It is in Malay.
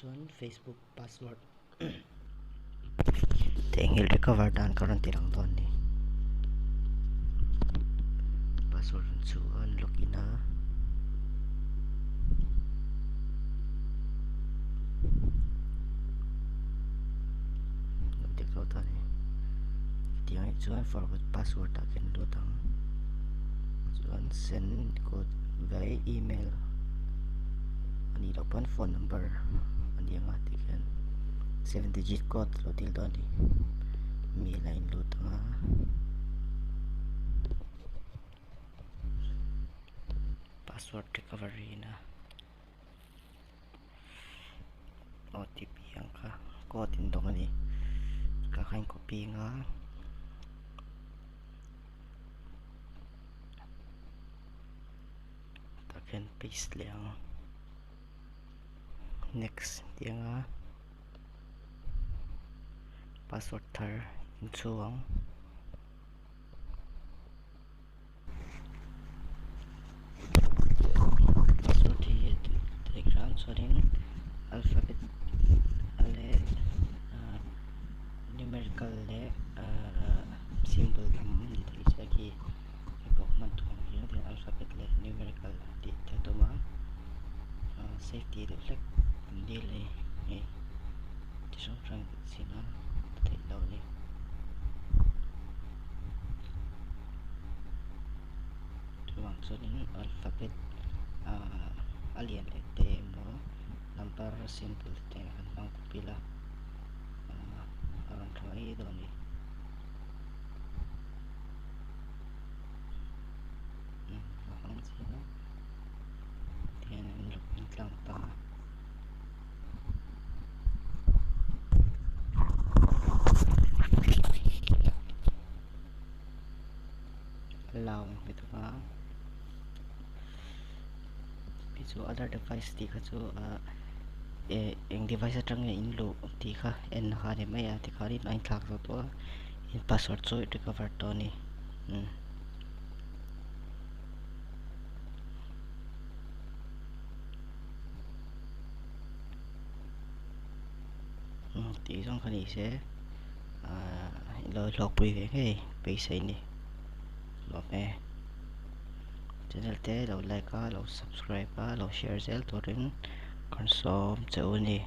chuan Facebook password tengil recover dan karon tilang ton ni password chuan login na tikau ta ni tiang chuan forward password ta ken do tang chuan send code via email ani open phone number ani anga tiken 7 digit code lo til do ni mi line lo tanga password recovery na OTP ang ka code indong ani kakain copy nga taken paste liang next dia nga password tar insuang password di telegram sorin alphabet ale numerical le symbol dito lagi document ko yun din alphabet le numerical dito to ma safety reflect delay tisong trang sina tay daw ni tuwang so din alphabet alien ete mo number simple tayo ang pila around try daw ni ang sino yan ang looking lang pa allow ito pa so other device di ka so yung device at lang inlo di ka and nakari may ati ka rin ang clock to in password so recover to ni di isang kanise log pre cái base ini log channel te lo like ka lo subscribe ka lo share sel to rin consume cho ni